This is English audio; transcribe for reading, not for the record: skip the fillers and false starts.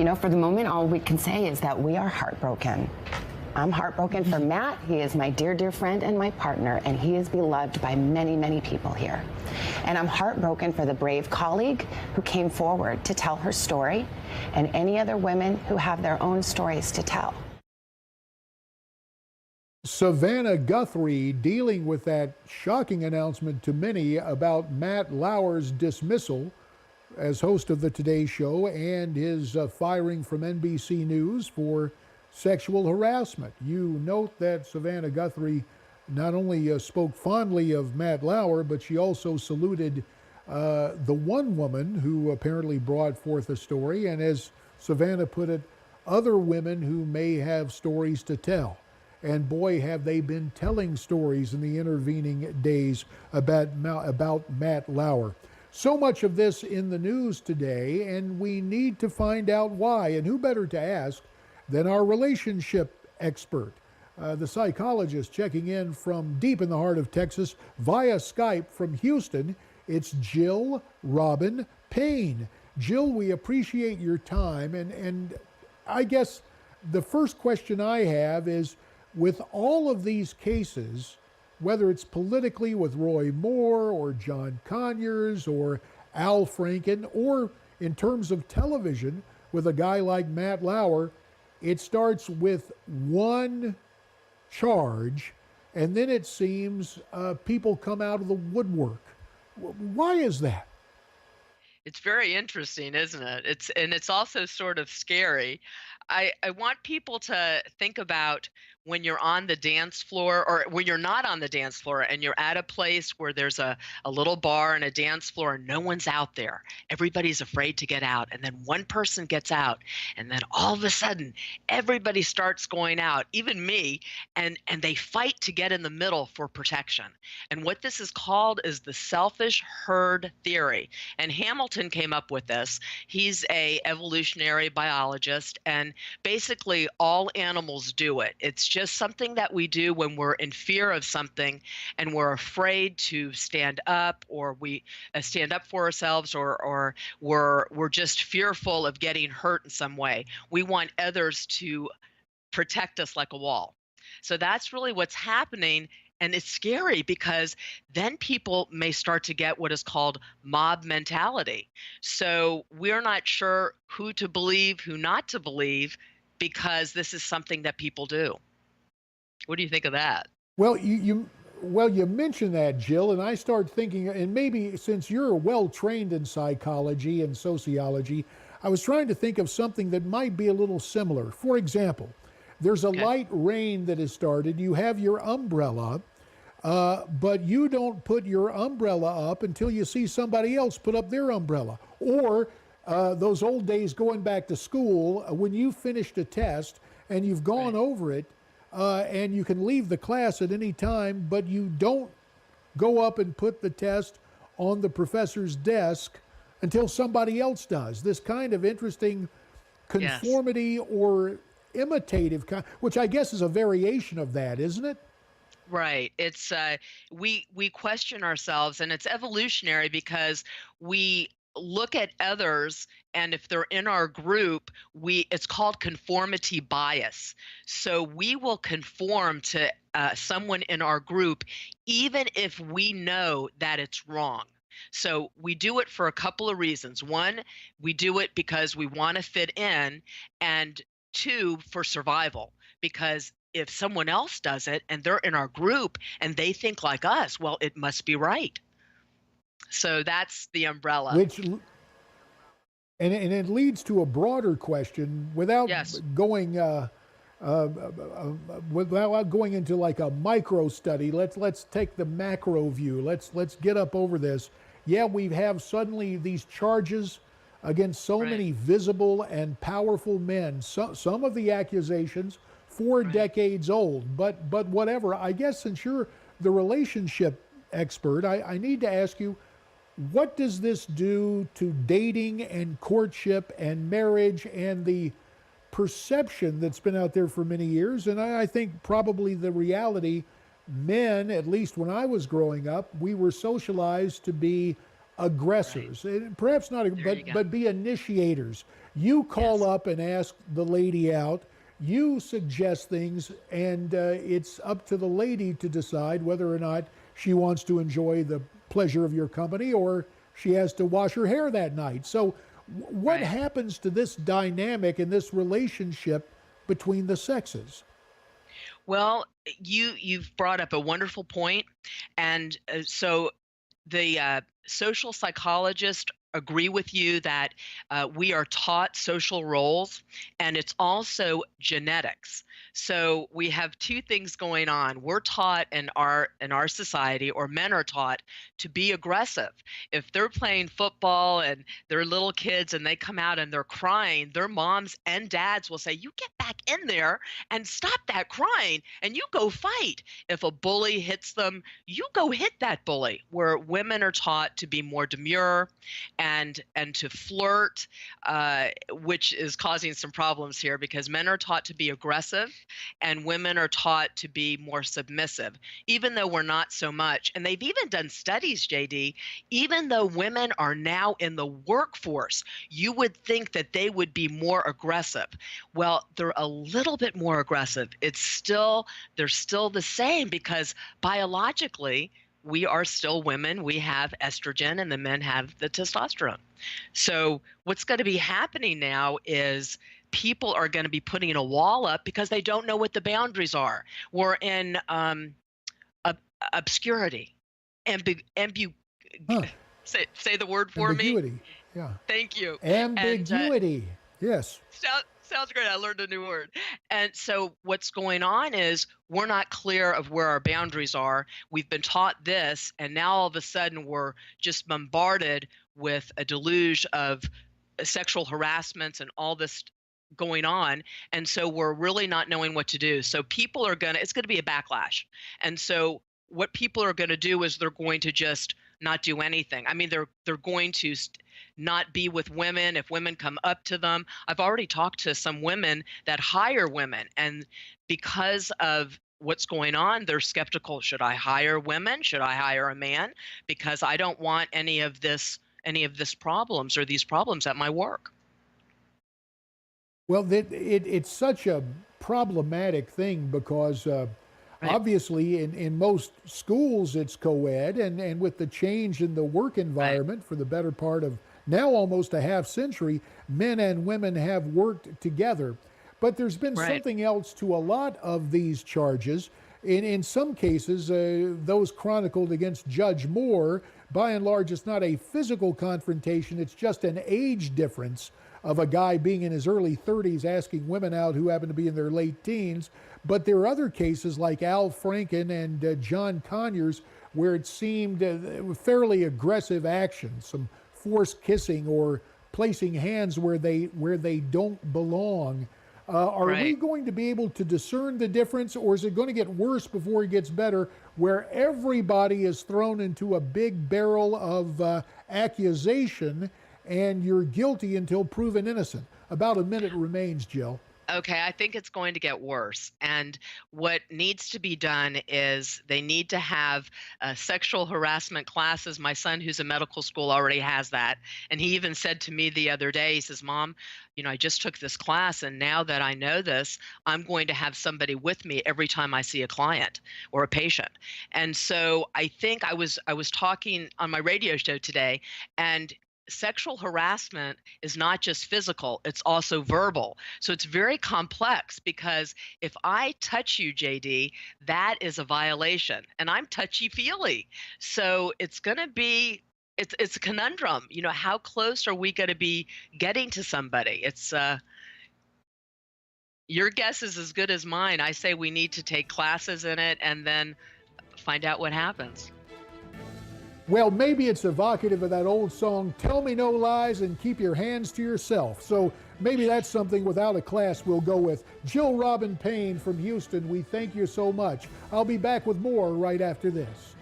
You know, for the moment, all we can say is that we are heartbroken. I'm heartbroken for Matt. He is my dear, dear friend and my partner, and he is beloved by many, many people here. And I'm heartbroken for the brave colleague who came forward to tell her story, and any other women who have their own stories to tell. Savannah Guthrie dealing with that shocking announcement to many about Matt Lauer's dismissal as host of the Today Show and his firing from NBC News for sexual harassment. You note that Savannah Guthrie not only spoke fondly of Matt Lauer, but she also saluted the one woman who apparently brought forth a story, and as Savannah put it, other women who may have stories to tell. And boy, have they been telling stories in the intervening days about Matt Lauer. So much of this in the news today, and we need to find out why. And who better to ask than our relationship expert, the psychologist checking in from deep in the heart of Texas via Skype from Houston. It's Jill Robin Payne. Jill, we appreciate your time. And I guess the first question I have is, with all of these cases, whether it's politically with Roy Moore or John Conyers or Al Franken, or in terms of television with a guy like Matt Lauer, it starts with one charge, and then it seems people come out of the woodwork. Why is that? It's very interesting, isn't it? It's also sort of scary. I want people to think about when you're on the dance floor, or when you're not on the dance floor and you're at a place where there's a little bar and a dance floor and no one's out there. Everybody's afraid to get out, and then one person gets out, and then all of a sudden everybody starts going out, even me, and they fight to get in the middle for protection. And what this is called is the selfish herd theory. And Hamilton came up with this. He's a evolutionary biologist, and basically all animals do it. It's just something that we do when we're in fear of something and we're afraid to stand up, or we stand up for ourselves, or we're just fearful of getting hurt in some way. We want others to protect us like a wall. So that's really what's happening. And it's scary because then people may start to get what is called mob mentality. So we're not sure who to believe, who not to believe, because this is something that people do. What do you think of that? Well, you mentioned that, Jill, and I start thinking, and maybe since you're well trained in psychology and sociology, I was trying to think of something that might be a little similar. For example, there's a light rain that has started. You have your umbrella, but you don't put your umbrella up until you see somebody else put up their umbrella. Or those old days going back to school, when you finished a test and you've gone over it, and you can leave the class at any time, but you don't go up and put the test on the professor's desk until somebody else does. This kind of interesting conformity or imitative, which I guess is a variation of that, isn't it? Right. It's we question ourselves, and it's evolutionary because we look at others, and if they're in our group, it's called conformity bias. So we will conform to someone in our group even if we know that it's wrong. So we do it for a couple of reasons. One, we do it because we want to fit in, and two, for survival, because if someone else does it and they're in our group and they think like us, well, it must be right. So that's the umbrella. And it leads to a broader question without going without going into like a micro study. Let's take the macro view. Let's get up over this. Yeah, we have suddenly these charges against so many visible and powerful men. Some of the accusations 4 decades old, but whatever. I guess since you're the relationship expert, I need to ask you, what does this do to dating and courtship and marriage and the perception that's been out there for many years? And I think probably the reality, men, at least when I was growing up, we were socialized to be aggressors, and perhaps not, There you go. but be initiators. You call Yes. up and ask the lady out. You suggest things, and it's up to the lady to decide whether or not she wants to enjoy the pleasure of your company or she has to wash her hair that night. So, what Right. happens to this dynamic and this relationship between the sexes? Well, you've brought up a wonderful point, and so the social psychologists agree with you that we are taught social roles, and it's also genetics. So we have two things going on. We're taught in our society, or men are taught to be aggressive. If they're playing football and they're little kids and they come out and they're crying, their moms and dads will say, "You get back in there and stop that crying, and you go fight." If a bully hits them, you go hit that bully. Where women are taught to be more demure and to flirt, which is causing some problems here because men are taught to be aggressive and women are taught to be more submissive, even though we're not so much. And they've even done studies, JD, even though women are now in the workforce, you would think that they would be more aggressive. Well, they're a little bit more aggressive. They're still the same because biologically, we are still women. We have estrogen and the men have the testosterone. So what's going to be happening now is people are going to be putting a wall up because they don't know what the boundaries are. We're in obscurity. Huh. Say the word for me. Ambiguity. Yeah. Thank you. Ambiguity. Yes. Sounds great. I learned a new word. And so what's going on is we're not clear of where our boundaries are. We've been taught this, and now all of a sudden we're just bombarded with a deluge of sexual harassments and all this going on. And so we're really not knowing what to do. So it's going to be a backlash. And so what people are going to do is they're going to just not do anything. I mean, they're going to not be with women if women come up to them. I've already talked to some women that hire women, and because of what's going on, they're skeptical. Should I hire women? Should I hire a man? Because I don't want any of this problems or these problems at my work. Well, it's such a problematic thing because Right. obviously in most schools it's co-ed, and with the change in the work environment for the better part of now almost a half century, men and women have worked together. But there's been Right. something else to a lot of these charges. In some cases, those chronicled against Judge Moore, by and large, it's not a physical confrontation, it's just an age difference of a guy being in his early 30s asking women out who happen to be in their late teens. But there are other cases like Al Franken and John Conyers where it seemed fairly aggressive action, some forced kissing or placing hands where they don't belong. Are we Right. going to be able to discern the difference, or is it going to get worse before it gets better, where everybody is thrown into a big barrel of accusation and you're guilty until proven innocent? About a minute remains, Jill. Okay, I think it's going to get worse. And what needs to be done is they need to have sexual harassment classes. My son, who's in medical school, already has that. And he even said to me the other day, he says, "Mom, I just took this class, and now that I know this, I'm going to have somebody with me every time I see a client or a patient." And so I think I was talking on my radio show today, and sexual harassment is not just physical, it's also verbal. So it's very complex because if I touch you, JD, that is a violation, and I'm touchy-feely. So it's going to be it's a conundrum. How close are we going to be getting to somebody? It's your guess is as good as mine. I say we need to take classes in it and then find out what happens. Well, maybe it's evocative of that old song, "Tell Me No Lies and Keep Your Hands to Yourself." So maybe that's something without a class we'll go with. Jill Robin Payne from Houston, we thank you so much. I'll be back with more right after this.